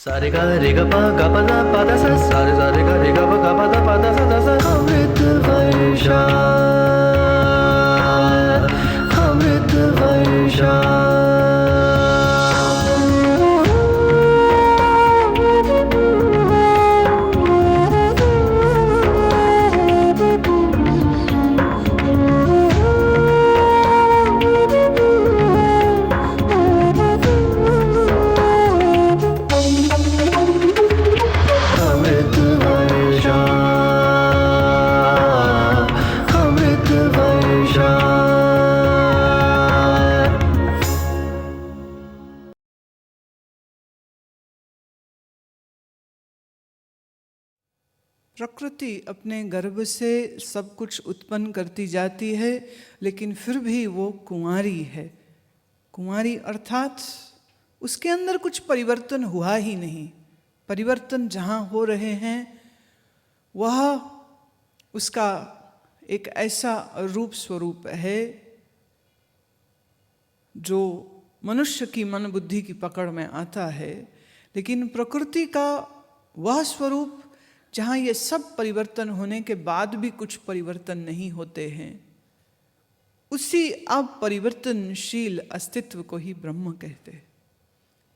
सारे गा रे ग पा गा पा दा पा दा सा सारे गा रे ग पा गा पा दा सा दा सा अमृत वर्षा अमृत वर्षा अमृत वर्षा अमृत वर्षा। प्रकृति अपने गर्भ से सब कुछ उत्पन्न करती जाती है, लेकिन फिर भी वो कुंवारी है। कुंवारी अर्थात उसके अंदर कुछ परिवर्तन हुआ ही नहीं। परिवर्तन जहाँ हो रहे हैं वह उसका एक ऐसा रूप स्वरूप है जो मनुष्य की मन बुद्धि की पकड़ में आता है। लेकिन प्रकृति का वह स्वरूप जहाँ ये सब परिवर्तन होने के बाद भी कुछ परिवर्तन नहीं होते हैं, उसी अपरिवर्तनशील अस्तित्व को ही ब्रह्म कहते हैं।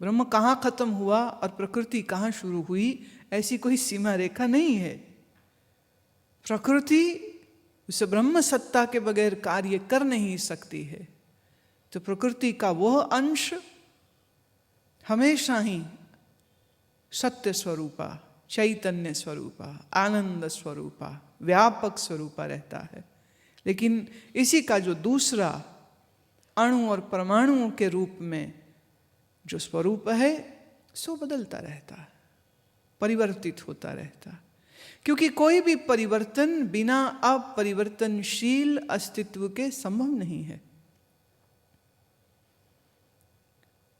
ब्रह्म कहाँ खत्म हुआ और प्रकृति कहाँ शुरू हुई, ऐसी कोई सीमा रेखा नहीं है। प्रकृति उस ब्रह्म सत्ता के बगैर कार्य कर नहीं सकती है। तो प्रकृति का वह अंश हमेशा ही सत्य स्वरूपा, चैतन्य स्वरूपा, आनंद स्वरूपा, व्यापक स्वरूपा रहता है। लेकिन इसी का जो दूसरा अणु और परमाणुओं के रूप में जो स्वरूप है सो बदलता रहता है, परिवर्तित होता रहता है। क्योंकि कोई भी परिवर्तन बिना अपरिवर्तनशील अस्तित्व के संभव नहीं है।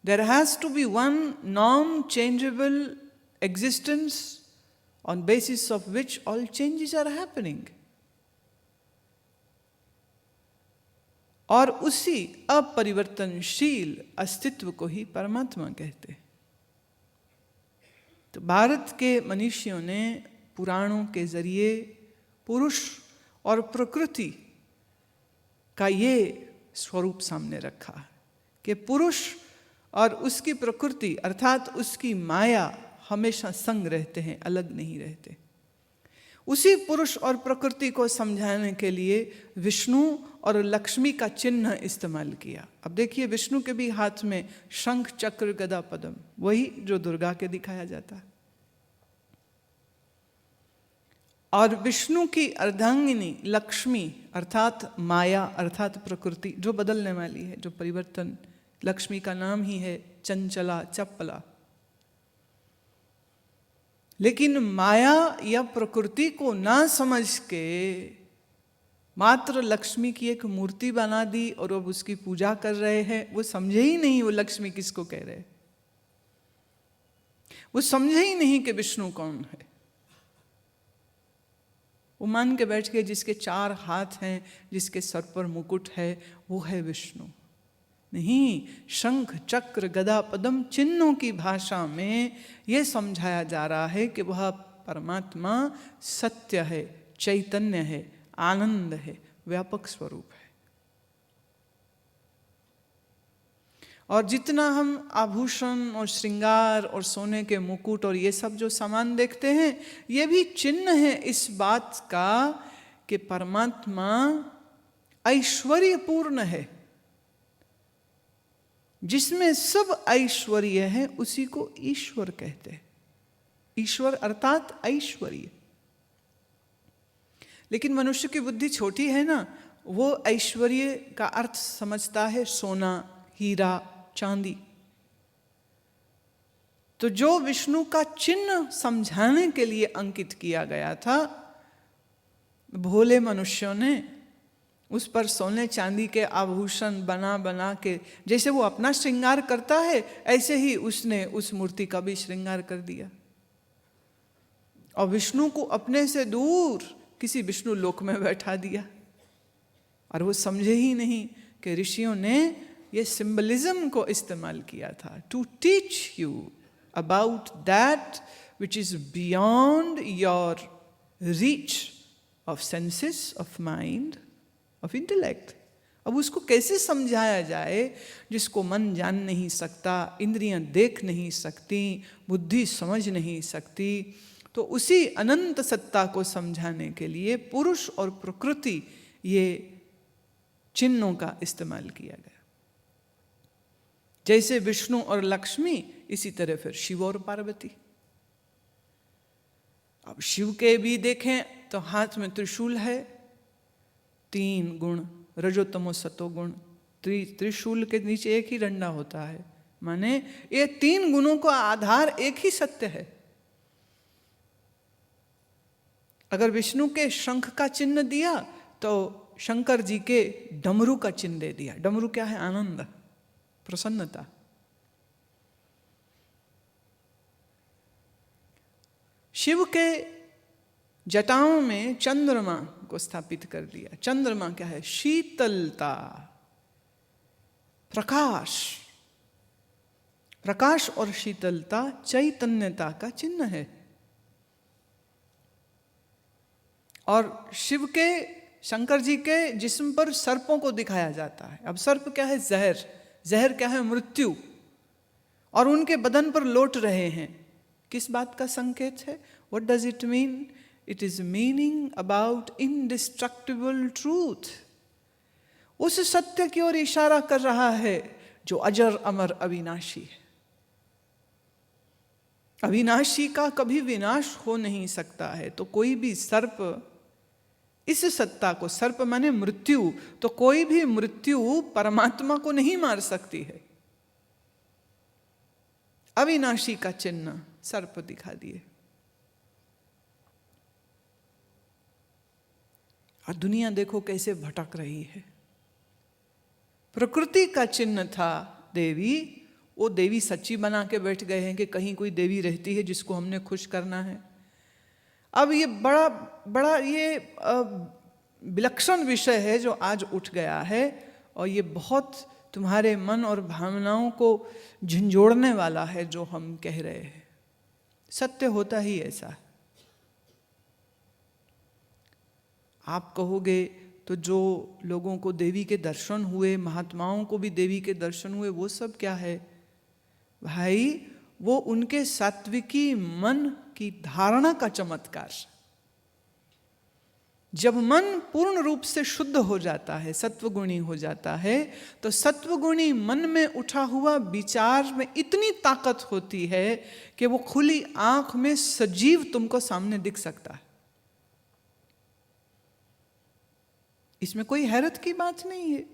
There has to be one non-changeable existence on basis of which all changes are happening. और उसी अपरिवर्तनशील अस्तित्व को ही परमात्मा कहते हैं। तो भारत के मनीषियों ने पुराणों के जरिए पुरुष और प्रकृति का ये स्वरूप सामने रखा कि पुरुष और उसकी प्रकृति अर्थात उसकी माया हमेशा संग रहते हैं, अलग नहीं रहते। उसी पुरुष और प्रकृति को समझाने के लिए विष्णु और लक्ष्मी का चिन्ह इस्तेमाल किया। अब देखिए, विष्णु के भी हाथ में शंख चक्र गदा पद्म, वही जो दुर्गा के दिखाया जाता है। और विष्णु की अर्धांगिनी लक्ष्मी अर्थात माया अर्थात प्रकृति जो बदलने वाली है, जो परिवर्तन, लक्ष्मी का नाम ही है चंचला चपला। लेकिन माया या प्रकृति को ना समझ के मात्र लक्ष्मी की एक मूर्ति बना दी और अब उसकी पूजा कर रहे हैं। वो समझे ही नहीं वो लक्ष्मी किसको कह रहे, वो समझे ही नहीं कि विष्णु कौन है। वो मान के बैठ के जिसके 4 हाथ हैं, जिसके सर पर मुकुट है, वो है विष्णु। नहीं, शंख चक्र गदा पद्म चिन्हों की भाषा में यह समझाया जा रहा है कि वह परमात्मा सत्य है, चैतन्य है, आनंद है, व्यापक स्वरूप है। और जितना हम आभूषण और श्रृंगार और सोने के मुकुट और ये सब जो सामान देखते हैं, ये भी चिन्ह है इस बात का कि परमात्मा ऐश्वर्यपूर्ण है। जिसमें सब ऐश्वर्य है उसी को ईश्वर कहते हैं। ईश्वर अर्थात ऐश्वर्य। लेकिन मनुष्य की बुद्धि छोटी है ना, वो ऐश्वर्य का अर्थ समझता है सोना, हीरा, चांदी। तो जो विष्णु का चिन्ह समझाने के लिए अंकित किया गया था, भोले मनुष्यों ने उस पर सोने चांदी के आभूषण बना बना के, जैसे वो अपना श्रृंगार करता है ऐसे ही उसने उस मूर्ति का भी श्रृंगार कर दिया। और विष्णु को अपने से दूर किसी विष्णु लोक में बैठा दिया। और वो समझे ही नहीं कि ऋषियों ने ये सिंबलिज्म को इस्तेमाल किया था to teach you about that which is beyond your reach of senses, of mind, of intellect. अब उसको कैसे समझाया जाए जिसको मन जान नहीं सकता, इंद्रियां देख नहीं सकती, बुद्धि समझ नहीं सकती। तो उसी अनंत सत्ता को समझाने के लिए पुरुष और प्रकृति ये चिन्हों का इस्तेमाल किया गया। जैसे विष्णु और लक्ष्मी, इसी तरह फिर शिव और पार्वती। अब शिव के भी देखें तो हाथ में त्रिशूल है, 3 गुण, रजोतमो सतोगुण। त्रिशूल के नीचे एक ही डंडा होता है, माने ये 3 गुणों का आधार एक ही सत्य है। अगर विष्णु के शंख का चिन्ह दिया तो शंकर जी के डमरू का चिन्ह दे दिया। डमरू क्या है? आनंद, प्रसन्नता। शिव के जटाओं में चंद्रमा को स्थापित कर दिया। चंद्रमा क्या है? शीतलता, प्रकाश। प्रकाश और शीतलता चैतन्यता का चिन्ह है। और शिव के, शंकर जी के जिस्म पर सर्पों को दिखाया जाता है। अब सर्प क्या है? जहर। जहर क्या है? मृत्यु। और उनके बदन पर लौट रहे हैं। किस बात का संकेत है? What does it mean? It is meaning about indestructible truth. उस सत्य की ओर इशारा कर रहा है जो अजर अमर अविनाशी है। अविनाशी का कभी विनाश हो नहीं सकता है। तो कोई भी सर्प इस सत्ता को, सर्प माने मृत्यु, तो कोई भी मृत्यु परमात्मा को नहीं मार सकती है। अविनाशी का चिन्ह सर्प दिखा दिए। और दुनिया देखो कैसे भटक रही है। प्रकृति का चिन्ह था देवी, वो देवी सच्ची बना के बैठ गए हैं कि कहीं कोई देवी रहती है जिसको हमने खुश करना है। अब ये बड़ा बड़ा ये विलक्षण विषय है जो आज उठ गया है, और ये बहुत तुम्हारे मन और भावनाओं को झंझोड़ने वाला है जो हम कह रहे हैं। सत्य होता ही ऐसा है। आप कहोगे तो जो लोगों को देवी के दर्शन हुए, महात्माओं को भी देवी के दर्शन हुए, वो सब क्या है भाई? वो उनके सात्विकी मन की धारणा का चमत्कार। जब मन पूर्ण रूप से शुद्ध हो जाता है, सत्वगुणी हो जाता है, तो सत्वगुणी मन में उठा हुआ विचार में इतनी ताकत होती है कि वो खुली आंख में सजीव तुमको सामने दिख सकता है। इसमें कोई हैरत की बात नहीं है।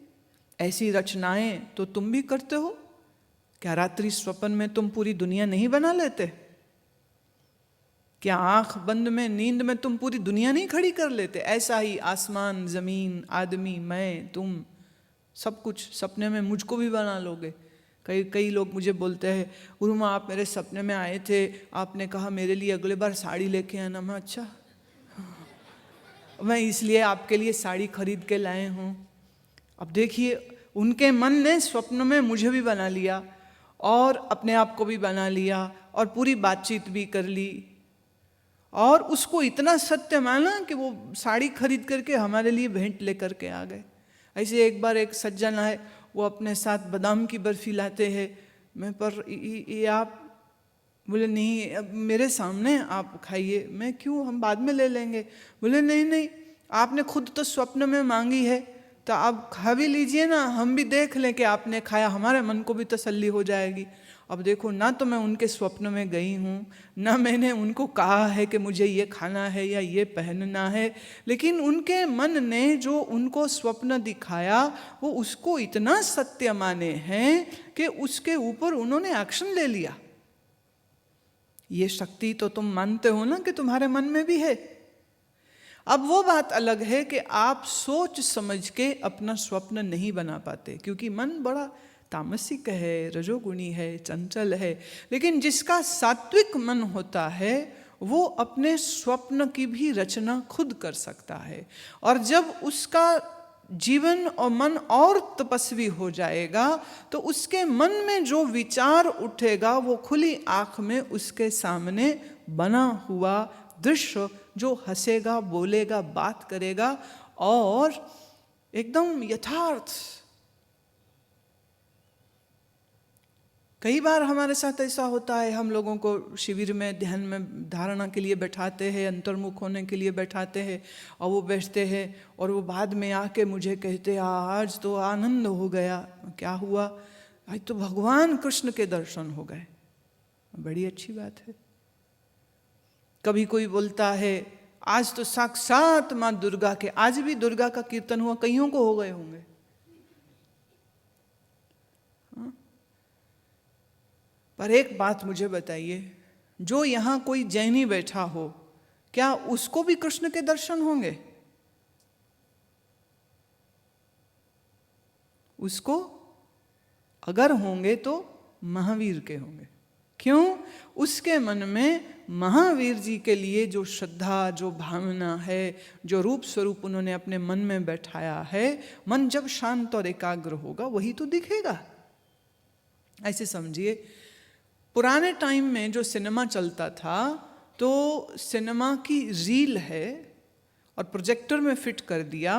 ऐसी रचनाएं तो तुम भी करते हो। क्या रात्रि स्वप्न में तुम पूरी दुनिया नहीं बना लेते? क्या आंख बंद में, नींद में तुम पूरी दुनिया नहीं खड़ी कर लेते? ऐसा ही आसमान, जमीन, आदमी, मैं, तुम, सब कुछ सपने में मुझको भी बना लोगे। कई लोग मुझे बोलते हैं, गुरुमा आप मेरे सपने में आए थे, आपने कहा मेरे लिए अगले बार साड़ी लेके आना। मैं अच्छा, मैं इसलिए आपके लिए साड़ी खरीद के लाए हूँ। अब देखिए, उनके मन ने स्वप्न में मुझे भी बना लिया और अपने आप को भी बना लिया और पूरी बातचीत भी कर ली, और उसको इतना सत्य माना कि वो साड़ी खरीद करके हमारे लिए भेंट लेकर के आ गए। ऐसे एक बार एक सज्जन आए, वो अपने साथ बादाम की बर्फी लाते हैं। मैं पर ये आप, बोले नहीं, अब मेरे सामने आप खाइए। मैं क्यों, हम बाद में ले लेंगे। बोले नहीं, आपने खुद तो स्वप्न में मांगी है, तो आप खा भी लीजिए ना, हम भी देख लें कि आपने खाया, हमारे मन को भी तसल्ली हो जाएगी। अब देखो, ना तो मैं उनके स्वप्न में गई हूँ, ना मैंने उनको कहा है कि मुझे ये खाना है या ये पहनना है, लेकिन उनके मन ने जो उनको स्वप्न दिखाया वो उसको इतना सत्य माने हैं कि उसके ऊपर उन्होंने एक्शन ले लिया। ये शक्ति तो तुम मानते हो ना कि तुम्हारे मन में भी है। अब वो बात अलग है कि आप सोच समझ के अपना स्वप्न नहीं बना पाते, क्योंकि मन बड़ा तामसिक है, रजोगुणी है, चंचल है। लेकिन जिसका सात्विक मन होता है वो अपने स्वप्न की भी रचना खुद कर सकता है। और जब उसका जीवन और मन और तपस्वी हो जाएगा, तो उसके मन में जो विचार उठेगा वो खुली आंख में उसके सामने बना हुआ दृश्य, जो हंसेगा, बोलेगा, बात करेगा और एकदम यथार्थ। कई बार हमारे साथ ऐसा होता है, हम लोगों को शिविर में ध्यान में धारणा के लिए बैठाते हैं, अंतर्मुख होने के लिए बैठाते हैं, और वो बैठते हैं और वो बाद में आके मुझे कहते हैं आज तो आनंद हो गया। क्या हुआ? आज तो भगवान कृष्ण के दर्शन हो गए। बड़ी अच्छी बात है। कभी कोई बोलता है आज तो साक्षात माँ दुर्गा के, आज भी दुर्गा का कीर्तन हुआ, कईयों को हो गए होंगे। पर एक बात मुझे बताइए, जो यहाँ कोई जैनी बैठा हो, क्या उसको भी कृष्ण के दर्शन होंगे? उसको अगर होंगे तो महावीर के होंगे। क्यों? उसके मन में महावीर जी के लिए जो श्रद्धा, जो भावना है, जो रूप स्वरूप उन्होंने अपने मन में बैठाया है, मन जब शांत और एकाग्र होगा वही तो दिखेगा। ऐसे समझिए, पुराने टाइम में जो सिनेमा चलता था, तो सिनेमा की रील है और प्रोजेक्टर में फिट कर दिया,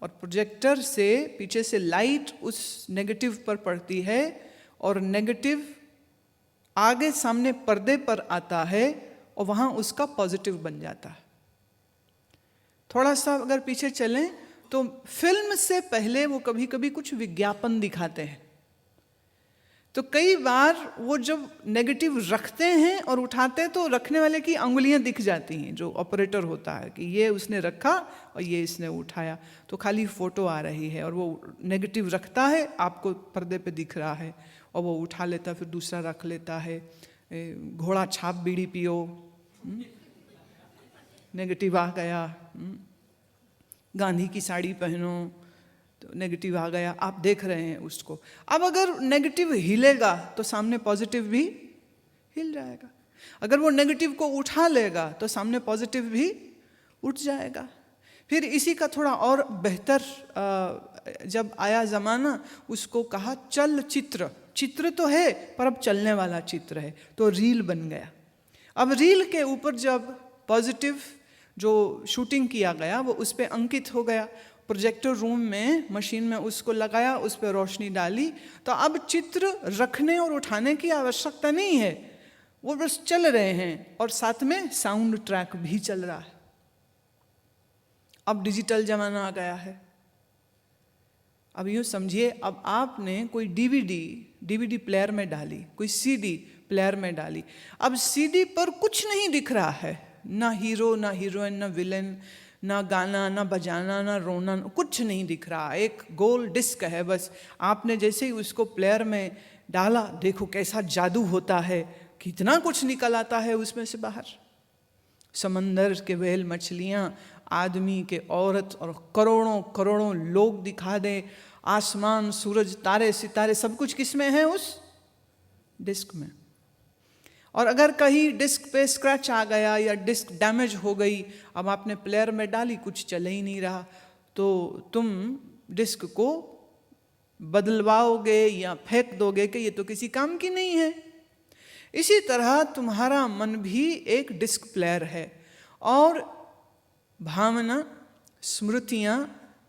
और प्रोजेक्टर से पीछे से लाइट उस नेगेटिव पर पड़ती है और नेगेटिव आगे सामने पर्दे पर आता है और वहाँ उसका पॉजिटिव बन जाता है। थोड़ा सा अगर पीछे चलें तो फिल्म से पहले वो कभी कभी कुछ विज्ञापन दिखाते हैं, तो कई बार वो जब नेगेटिव रखते हैं और उठाते हैं तो रखने वाले की अंगुलियां दिख जाती हैं, जो ऑपरेटर होता है कि ये उसने रखा और ये इसने उठाया, तो खाली फोटो आ रही है और वो नेगेटिव रखता है, आपको पर्दे पे दिख रहा है, और वो उठा लेता है, फिर दूसरा रख लेता है। घोड़ा छाप बीड़ी पियो, नेगेटिव आ गया। गांधी की साड़ी पहनो तो नेगेटिव आ गया, आप देख रहे हैं उसको। अब अगर नेगेटिव हिलेगा तो सामने पॉजिटिव भी हिल जाएगा, अगर वो नेगेटिव को उठा लेगा तो सामने पॉजिटिव भी उठ जाएगा। फिर इसी का थोड़ा और बेहतर जब आया ज़माना, उसको कहा चल चित्र। चित्र तो है पर अब चलने वाला चित्र है, तो रील बन गया। अब रील के ऊपर जब पॉजिटिव जो शूटिंग किया गया वो उस पर अंकित हो गया, प्रोजेक्टर रूम में मशीन में उसको लगाया, उस पर रोशनी डाली, तो अब चित्र रखने और उठाने की आवश्यकता नहीं है, वो बस चल रहे हैं और साथ में साउंड ट्रैक भी चल रहा है। अब डिजिटल जमाना आ गया है। अब यूँ समझिए, अब आपने कोई डीवीडी प्लेयर में डाली, कोई सीडी प्लेयर में डाली, अब सीडी पर कुछ नहीं दिख रहा है, ना हीरो, ना हीरोइन, ना विलेन, ना गाना, ना बजाना, ना रोना, कुछ नहीं दिख रहा। एक गोल डिस्क है बस। आपने जैसे ही उसको प्लेयर में डाला, देखो कैसा जादू होता है, कितना कुछ निकल आता है उसमें से बाहर। समंदर के व्हेल, मछलियाँ, आदमी के औरत और करोड़ों करोड़ों लोग दिखा दे, आसमान, सूरज, तारे, सितारे, सब कुछ किस में है? उस डिस्क में। और अगर कहीं डिस्क पे स्क्रैच आ गया या डिस्क डैमेज हो गई, अब आपने प्लेयर में डाली, कुछ चल ही नहीं रहा, तो तुम डिस्क को बदलवाओगे या फेंक दोगे कि ये तो किसी काम की नहीं है। इसी तरह तुम्हारा मन भी एक डिस्क प्लेयर है, और भावना, स्मृतियाँ,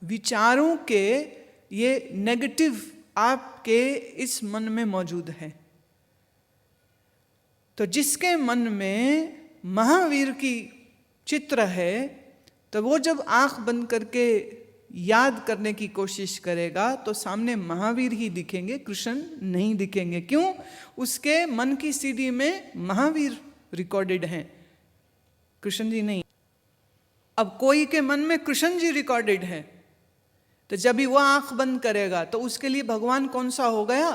विचारों के ये नेगेटिव आपके इस मन में मौजूद हैं। तो जिसके मन में महावीर की चित्र है, तो वो जब आंख बंद करके याद करने की कोशिश करेगा तो सामने महावीर ही दिखेंगे, कृष्ण नहीं दिखेंगे। क्यों? उसके मन की सीडी में महावीर रिकॉर्डेड हैं, कृष्ण जी नहीं। अब कोई के मन में कृष्ण जी रिकॉर्डेड हैं, तो जब भी वह आंख बंद करेगा तो उसके लिए भगवान कौन सा हो गया?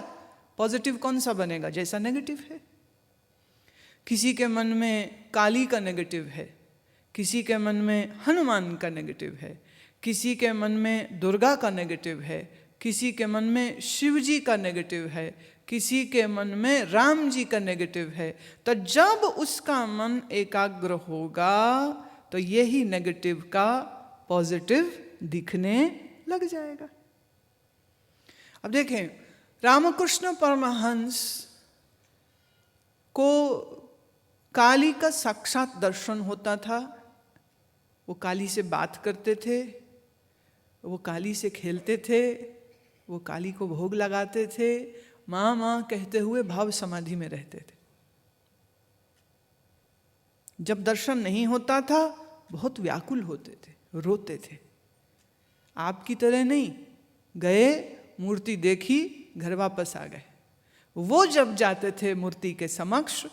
पॉजिटिव कौन सा बनेगा? जैसा नेगेटिव है। किसी के मन में काली का नेगेटिव है, किसी के मन में हनुमान का नेगेटिव है, किसी के मन में दुर्गा का नेगेटिव है, किसी के मन में शिव जी का नेगेटिव है, किसी के मन में राम जी का नेगेटिव है। तो जब उसका मन एकाग्र होगा तो यही नेगेटिव का पॉजिटिव दिखने लग जाएगा। अब देखें, रामकृष्ण परमहंस को काली का साक्षात दर्शन होता था। वो काली से बात करते थे, वो काली से खेलते थे, वो काली को भोग लगाते थे, माँ माँ कहते हुए भाव समाधि में रहते थे। जब दर्शन नहीं होता था बहुत व्याकुल होते थे, रोते थे। आपकी तरह नहीं, गए मूर्ति देखी घर वापस आ गए। वो जब जाते थे मूर्ति के समक्ष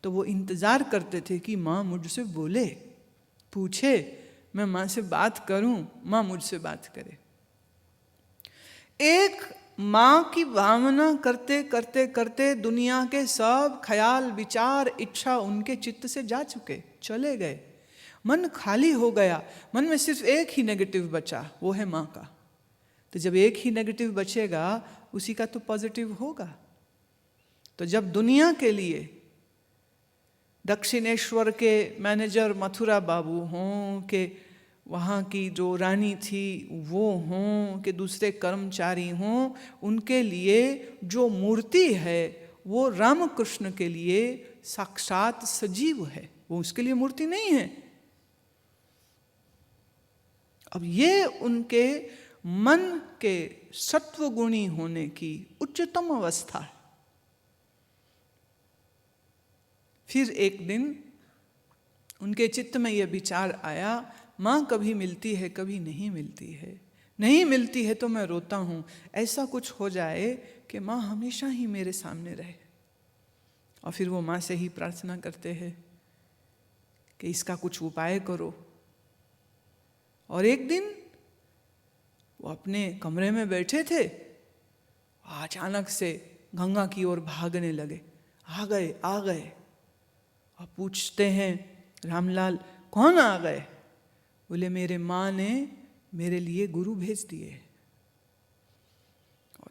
तो वो इंतजार करते थे कि माँ मुझसे बोले, पूछे, मैं माँ से बात करूं, माँ मुझसे बात करे। एक माँ की भावना करते करते करते दुनिया के सब ख्याल विचार इच्छा उनके चित्त से जा चुके, चले गए। मन खाली हो गया, मन में सिर्फ एक ही नेगेटिव बचा, वो है माँ का। तो जब एक ही नेगेटिव बचेगा उसी का तो पॉजिटिव होगा। तो जब दुनिया के लिए दक्षिणेश्वर के मैनेजर मथुरा बाबू हों, कि वहाँ की जो रानी थी वो हों, कि दूसरे कर्मचारी हों, उनके लिए जो मूर्ति है वो रामकृष्ण के लिए साक्षात सजीव है, वो उसके लिए मूर्ति नहीं है। अब ये उनके मन के सत्वगुणी होने की उच्चतम अवस्था है। फिर एक दिन उनके चित्त में यह विचार आया, माँ कभी मिलती है कभी नहीं मिलती है, नहीं मिलती है तो मैं रोता हूँ, ऐसा कुछ हो जाए कि माँ हमेशा ही मेरे सामने रहे। और फिर वो माँ से ही प्रार्थना करते हैं कि इसका कुछ उपाय करो। और एक दिन वो अपने कमरे में बैठे थे, अचानक से गंगा की ओर भागने लगे, आ गए। और पूछते हैं, रामलाल कौन आ गए? बोले मेरे माँ ने मेरे लिए गुरु भेज दिए।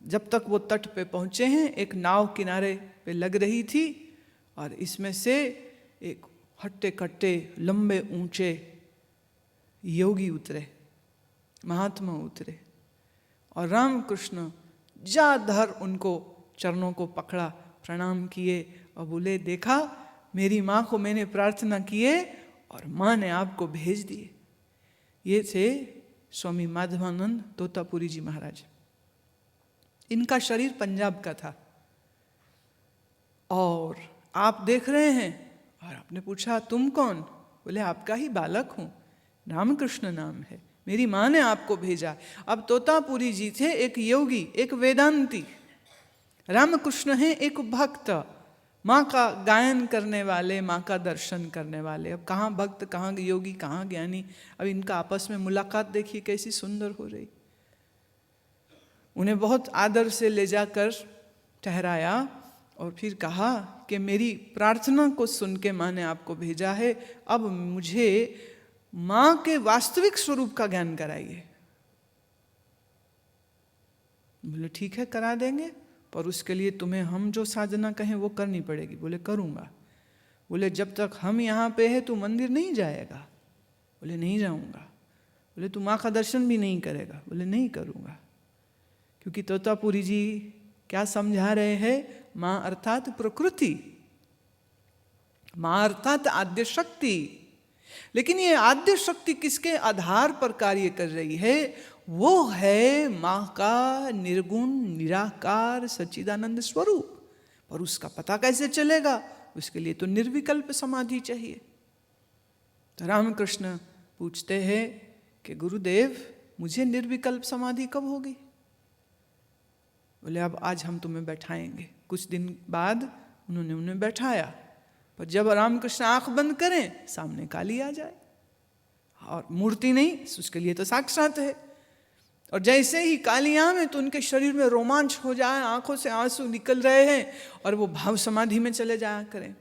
जब तक वो तट पे पहुँचे हैं, एक नाव किनारे पे लग रही थी और इसमें से एक हट्टे कट्टे लंबे ऊंचे योगी उतरे, महात्मा उतरे। और रामकृष्ण जाधर उनको चरणों को पकड़ा, प्रणाम किए और बोले, देखा मेरी माँ को मैंने प्रार्थना किए और माँ ने आपको भेज दिए। ये थे स्वामी माधवानंद तोतापुरी जी महाराज। इनका शरीर पंजाब का था। और आप देख रहे हैं, और आपने पूछा तुम कौन? बोले आपका ही बालक हूँ, रामकृष्ण नाम है, मेरी माँ ने आपको भेजा। अब तोतापुरी जी थे एक योगी, एक वेदांती, रामकृष्ण हैं एक भक्त, माँ का गायन करने वाले, माँ का दर्शन करने वाले। अब कहाँ भक्त, कहाँ योगी, कहाँ ज्ञानी। अब इनका आपस में मुलाकात देखिए कैसी सुंदर हो रही। उन्हें बहुत आदर से ले जाकर ठहराया और फिर कहा कि मेरी प्रार्थना को सुन के माँ ने आपको भेजा है, अब मुझे माँ के वास्तविक स्वरूप का ज्ञान कराइए। बोले ठीक है करा देंगे, पर उसके लिए तुम्हें हम जो साधना कहें वो करनी पड़ेगी। बोले करूँगा। बोले जब तक हम यहाँ पे है तू मंदिर नहीं जाएगा? बोले नहीं जाऊँगा। बोले तू माँ का दर्शन भी नहीं करेगा? बोले नहीं करूँगा। क्योंकि तोतापुरी जी क्या समझा रहे हैं? माँ अर्थात प्रकृति, माँ अर्थात आद्य शक्ति। लेकिन ये आद्य शक्ति किसके आधार पर कार्य कर रही है? वो है माँ का निर्गुण निराकार सच्चिदानंद स्वरूप। पर उसका पता कैसे चलेगा? उसके लिए तो निर्विकल्प समाधि चाहिए। तो रामकृष्ण पूछते हैं कि गुरुदेव मुझे निर्विकल्प समाधि कब होगी? बोले अब आज हम तुम्हें बैठाएंगे। कुछ दिन बाद उन्होंने उन्हें बैठाया, पर जब रामकृष्ण आंख बंद करें सामने काली आ जाए, और मूर्ति नहीं, उसके लिए तो साक्षात है। और जैसे ही काली आवे तो उनके शरीर में रोमांच हो जाए, आंखों से आंसू निकल रहे हैं और वो भाव समाधि में चले जाया करें।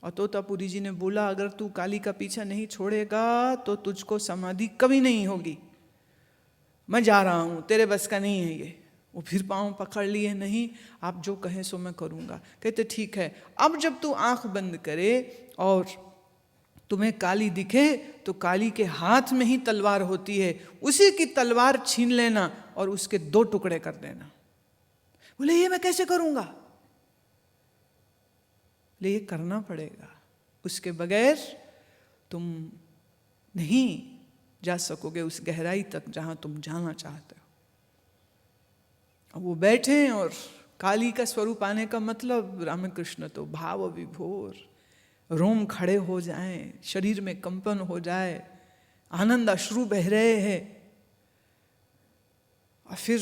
और तोतापुरी जी ने बोला अगर तू काली का पीछा नहीं छोड़ेगा तो तुझको समाधि कभी नहीं होगी, मैं जा रहा हूँ, तेरे बस का नहीं है ये। वो फिर पाँव पकड़ लिए, नहीं आप जो कहें सो मैं करूँगा। कहते ठीक है। अब जब तू आंख बंद करे और तुम्हें काली दिखे तो काली के हाथ में ही तलवार होती है, उसी की तलवार छीन लेना और उसके 2 टुकड़े कर देना। बोले ये मैं कैसे करूंगा? बोले ये करना पड़ेगा, उसके बगैर तुम नहीं जा सकोगे उस गहराई तक जहां तुम जाना चाहते हो। अब वो बैठे और काली का स्वरूप आने का मतलब रामकृष्ण तो भाव विभोर, रोम खड़े हो जाएं, शरीर में कंपन हो जाए, आनंद अश्रु बह रहे हैं। और फिर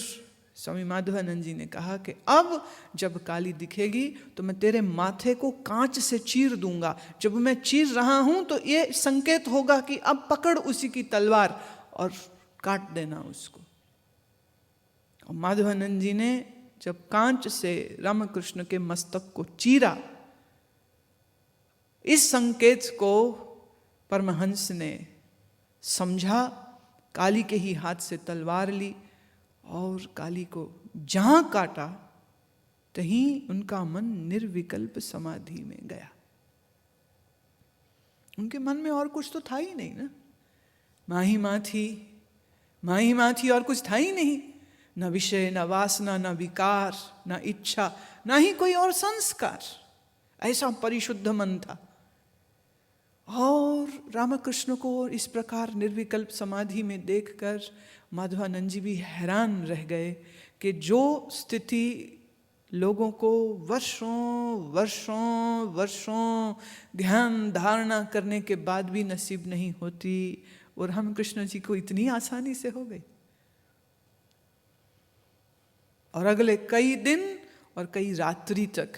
स्वामी माधवानंद जी ने कहा कि अब जब काली दिखेगी तो मैं तेरे माथे को कांच से चीर दूंगा। जब मैं चीर रहा हूं तो ये संकेत होगा कि अब पकड़ उसी की तलवार और काट देना उसको। और माधवानंद जी ने जब कांच से रामकृष्ण के मस्तक को चीरा, इस संकेत को परमहंस ने समझा, काली के ही हाथ से तलवार ली और काली को जहां काटा तहीं उनका मन निर्विकल्प समाधि में गया। उनके मन में और कुछ तो था ही नहीं ना, माही माँ थी और कुछ था ही नहीं। न विषय, न वासना, न विकार, न इच्छा, न ही कोई और संस्कार। ऐसा परिशुद्ध मन था। और रामकृष्ण को इस प्रकार निर्विकल्प समाधि में देखकर माधवानंद जी भी हैरान रह गए कि जो स्थिति लोगों को वर्षों ध्यान धारणा करने के बाद भी नसीब नहीं होती, और रामकृष्ण जी को इतनी आसानी से हो गई। और अगले कई दिन और कई रात्रि तक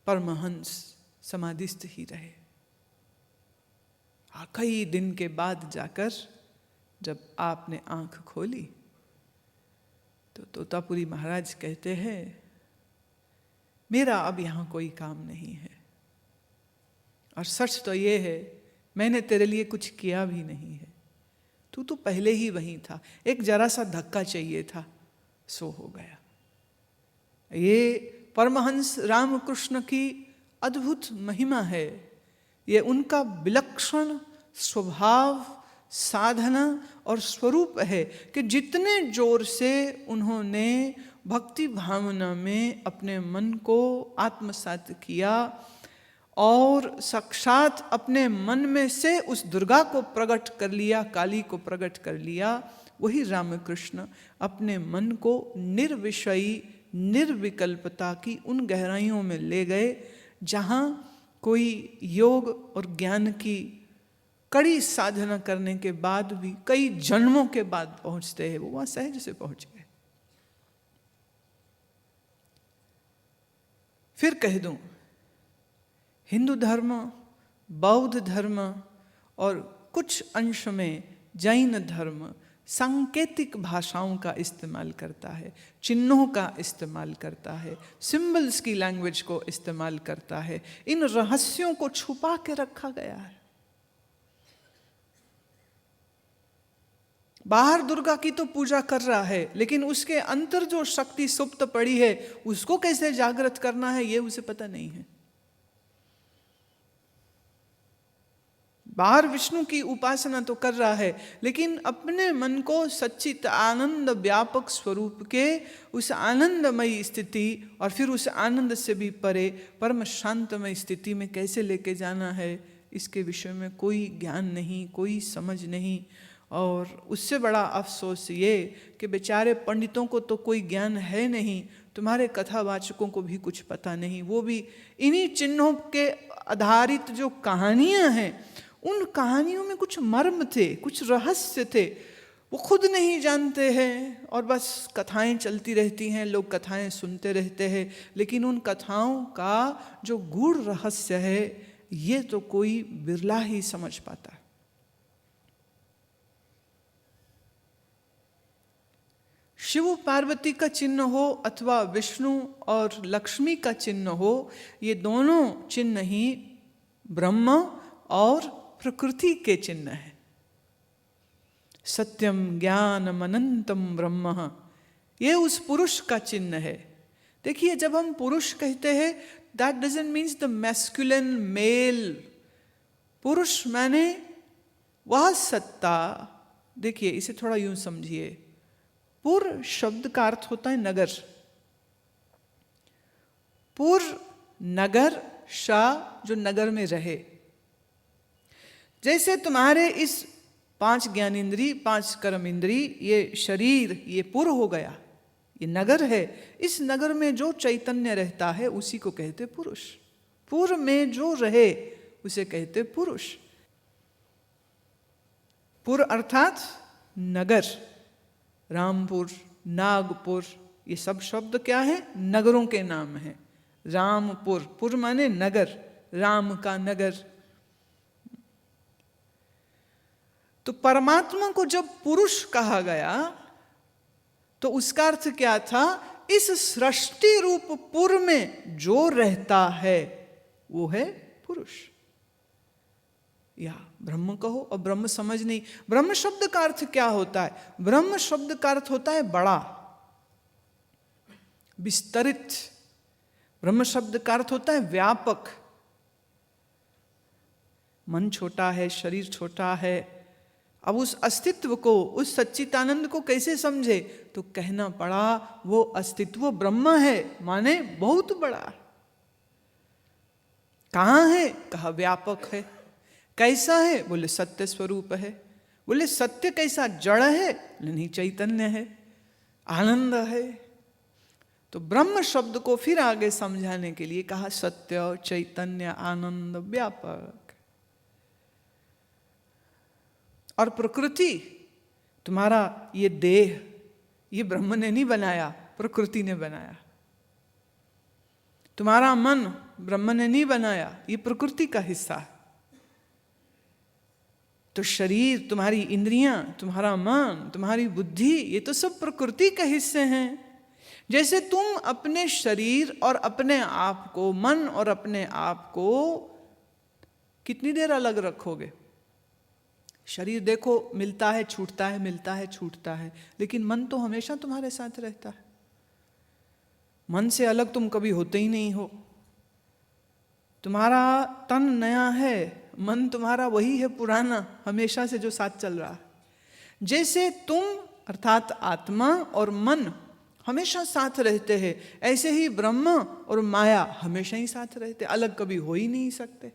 परमहंस समाधिस्थ ही रहे। कई दिन के बाद जाकर जब आपने आंख खोली तो तोतापुरी महाराज कहते हैं, मेरा अब यहां कोई काम नहीं है, और सच तो ये है मैंने तेरे लिए कुछ किया भी नहीं है, तू तो पहले ही वहीं था, एक जरा सा धक्का चाहिए था, सो हो गया। ये परमहंस रामकृष्ण की अद्भुत महिमा है। ये उनका विलक्षण स्वभाव, साधना और स्वरूप है कि जितने जोर से उन्होंने भक्ति भावना में अपने मन को आत्मसात किया और साक्षात अपने मन में से उस दुर्गा को प्रकट कर लिया, काली को प्रकट कर लिया, वही रामकृष्ण अपने मन को निर्विषयी निर्विकल्पता की उन गहराइयों में ले गए जहाँ कोई योग और ज्ञान की कड़ी साधना करने के बाद भी कई जन्मों के बाद पहुंचते हैं, वो वहां सहज से पहुंच गए। फिर कह दूं, हिंदू धर्म, बौद्ध धर्म और कुछ अंश में जैन धर्म सांकेतिक भाषाओं का इस्तेमाल करता है, चिन्हों का इस्तेमाल करता है, सिंबल्स की लैंग्वेज को इस्तेमाल करता है। इन रहस्यों को छुपा के रखा गया है। बाहर दुर्गा की तो पूजा कर रहा है, लेकिन उसके अंतर जो शक्ति सुप्त पड़ी है उसको कैसे जागृत करना है ये उसे पता नहीं है। बाहर विष्णु की उपासना तो कर रहा है, लेकिन अपने मन को सच्चित आनंद व्यापक स्वरूप के उस आनंदमयी स्थिति और फिर उस आनंद से भी परे परम शांतमय स्थिति में कैसे लेके जाना है, इसके विषय में कोई ज्ञान नहीं, कोई समझ नहीं। और उससे बड़ा अफसोस ये कि बेचारे पंडितों को तो कोई ज्ञान है नहीं, तुम्हारे कथावाचकों को भी कुछ पता नहीं। वो भी इन्हीं चिन्हों के आधारित जो कहानियां हैं, उन कहानियों में कुछ मर्म थे, कुछ रहस्य थे, वो खुद नहीं जानते हैं और बस कथाएं चलती रहती हैं, लोग कथाएं सुनते रहते हैं, लेकिन उन कथाओं का जो गूढ़ रहस्य है ये तो कोई बिरला ही समझ पाता है। शिव पार्वती का चिन्ह हो अथवा विष्णु और लक्ष्मी का चिन्ह हो, ये दोनों चिन्ह ही ब्रह्म और प्रकृति के चिन्ह है। सत्यम ज्ञानम अनंतम ब्रह्म, ये उस पुरुष का चिन्ह है। देखिए, जब हम पुरुष कहते हैं, that doesn't means the masculine male पुरुष माने वह सत्ता, देखिए इसे थोड़ा यूं समझिए, पुर शब्द का अर्थ होता है नगर, पुर नगर, शाह जो नगर में रहे। जैसे तुम्हारे इस 5 ज्ञानेंद्री, 5 कर्म इंद्री, ये शरीर, ये पुर हो गया, ये नगर है। इस नगर में जो चैतन्य रहता है उसी को कहते पुरुष। पुर में जो रहे उसे कहते पुरुष। पुर अर्थात नगर, रामपुर, नागपुर, ये सब शब्द क्या है? नगरों के नाम हैं। रामपुर, पुर माने नगर, राम का नगर। तो परमात्मा को जब पुरुष कहा गया तो उसका अर्थ क्या था? इस सृष्टि रूप पुर में जो रहता है वो है पुरुष, या ब्रह्म कहो। और ब्रह्म समझ नहीं, ब्रह्म शब्द का अर्थ क्या होता है? ब्रह्म शब्द का अर्थ होता है बड़ा, विस्तरित। ब्रह्म शब्द का अर्थ होता है व्यापक। मन छोटा है, शरीर छोटा है। अब उस अस्तित्व को, उस सच्चिदानंद को कैसे समझे? तो कहना पड़ा वो अस्तित्व ब्रह्म है, माने बहुत बड़ा। कहाँ है? कहा व्यापक है। कैसा है? बोले सत्य स्वरूप है। बोले सत्य कैसा? जड़ है? नहीं, चैतन्य है, आनंद है। तो ब्रह्म शब्द को फिर आगे समझाने के लिए कहा सत्य, चैतन्य, आनंद, व्यापक। और प्रकृति, तुम्हारा ये देह, ये ब्रह्म ने नहीं बनाया, प्रकृति ने बनाया। तुम्हारा मन ब्रह्म ने नहीं बनाया, ये प्रकृति का हिस्सा है। तो शरीर, तुम्हारी इंद्रियां, तुम्हारा मन, तुम्हारी बुद्धि, ये तो सब प्रकृति के हिस्से हैं। जैसे तुम अपने शरीर और अपने आप को, मन और अपने आप को कितनी देर अलग रखोगे? शरीर देखो, मिलता है छूटता है, मिलता है छूटता है, लेकिन मन तो हमेशा तुम्हारे साथ रहता है। मन से अलग तुम कभी होते ही नहीं हो। तुम्हारा तन नया है, मन तुम्हारा वही है पुराना, हमेशा से जो साथ चल रहा है। जैसे तुम अर्थात आत्मा और मन हमेशा साथ रहते हैं, ऐसे ही ब्रह्म और माया हमेशा ही साथ रहते, अलग कभी हो ही नहीं सकते।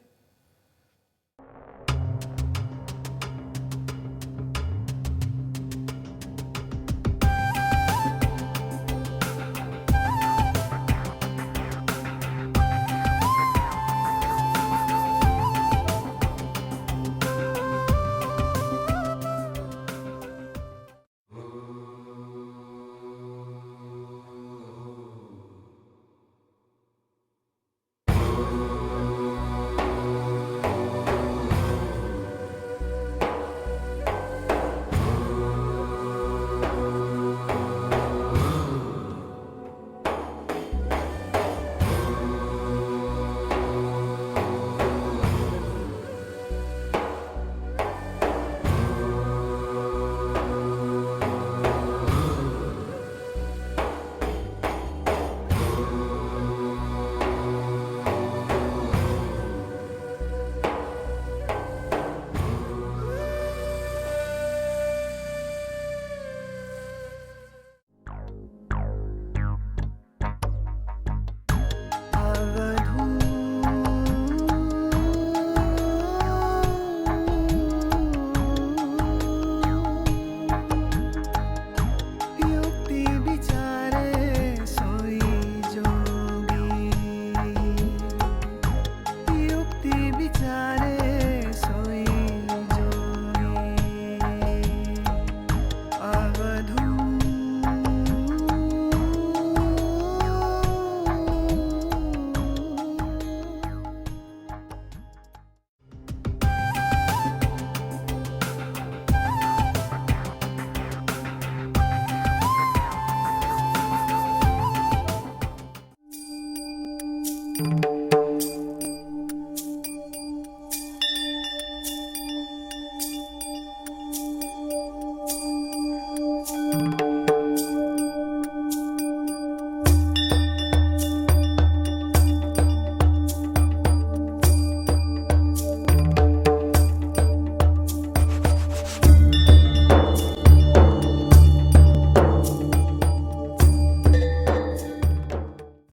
विचारे